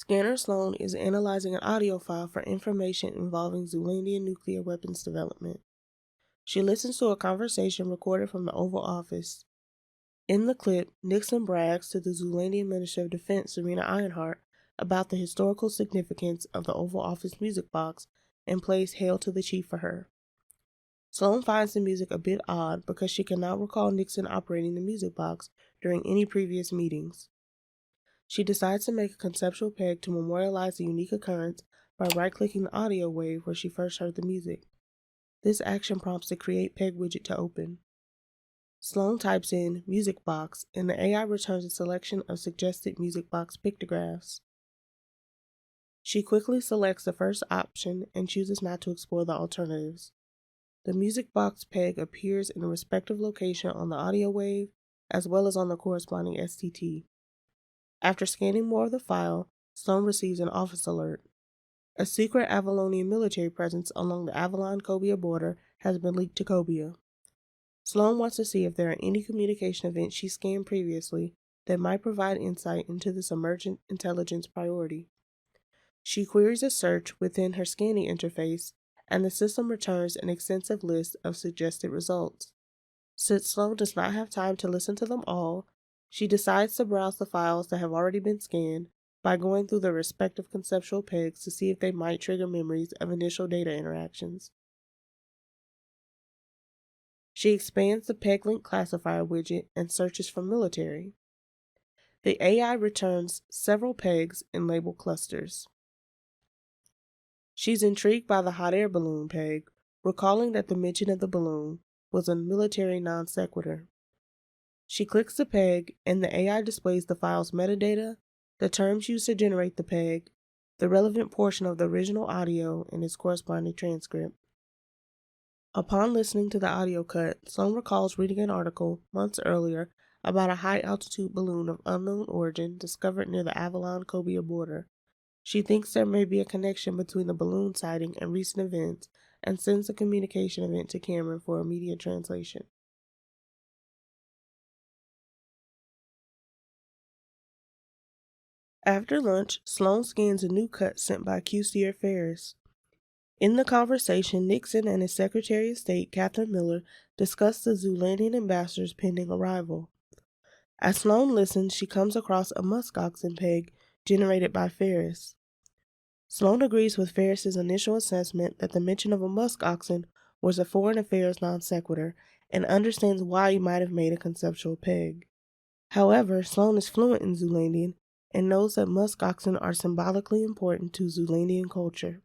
Scanner Sloan is analyzing an audio file for information involving Zoolandian nuclear weapons development. She listens to a conversation recorded from the Oval Office. In the clip, Nixon brags to the Zoolandian Minister of Defense, Serena Ironheart, about the historical significance of the Oval Office music box and plays Hail to the Chief for her. Sloan finds the music a bit odd because she cannot recall Nixon operating the music box during any previous meetings. She decides to make a conceptual peg to memorialize the unique occurrence by right-clicking the audio wave where she first heard the music. This action prompts the Create Peg widget to open. Sloan types in music box and the AI returns a selection of suggested music box pictographs. She quickly selects the first option and chooses not to explore the alternatives. The music box peg appears in a respective location on the audio wave as well as on the corresponding STT. After scanning more of the file, Sloan receives an office alert. A secret Avalonian military presence along the Avalon-Cobia border has been leaked to Cobia. Sloan wants to see if there are any communication events she scanned previously that might provide insight into this emergent intelligence priority. She queries a search within her scanning interface, and the system returns an extensive list of suggested results. Since Sloan does not have time to listen to them all, she decides to browse the files that have already been scanned by going through their respective conceptual pegs to see if they might trigger memories of initial data interactions. She expands the peg link classifier widget and searches for military. The AI returns several pegs in labeled clusters. She's intrigued by the hot air balloon peg, recalling that the mention of the balloon was a military non sequitur. She clicks the peg, and the AI displays the file's metadata, the terms used to generate the peg, the relevant portion of the original audio, and its corresponding transcript. Upon listening to the audio cut, Sloan recalls reading an article months earlier about a high-altitude balloon of unknown origin discovered near the Avalon-Cobia border. She thinks there may be a connection between the balloon sighting and recent events and sends a communication event to Cameron for immediate translation. After lunch, Sloan scans a new cut sent by QCer Ferris. In the conversation, Nixon and his Secretary of State, Catherine Miller, discuss the Zoolandian ambassador's pending arrival. As Sloan listens, she comes across a musk oxen peg generated by Ferris. Sloan agrees with Ferris's initial assessment that the mention of a musk oxen was a foreign affairs non sequitur and understands why he might have made a conceptual peg. However, Sloan is fluent in Zoolandian and knows that musk oxen are symbolically important to Zoolandian culture.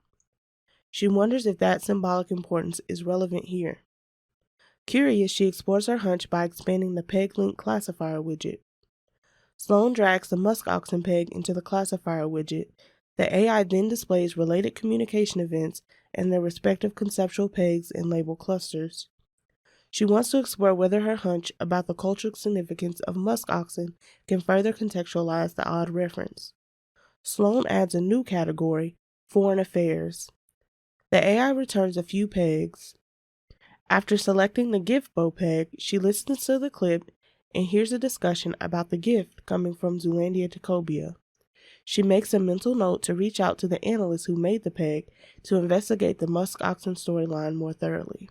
She wonders if that symbolic importance is relevant here. Curious, she explores her hunch by expanding the peg link classifier widget. Sloan drags the musk oxen peg into the classifier widget. The AI then displays related communication events and their respective conceptual pegs in labeled clusters. She wants to explore whether her hunch about the cultural significance of musk oxen can further contextualize the odd reference. Sloan adds a new category, Foreign Affairs. The AI returns a few pegs. After selecting the gift bow peg, she listens to the clip and hears a discussion about the gift coming from Zoolandia to Cobia. She makes a mental note to reach out to the analysts who made the peg to investigate the musk oxen storyline more thoroughly.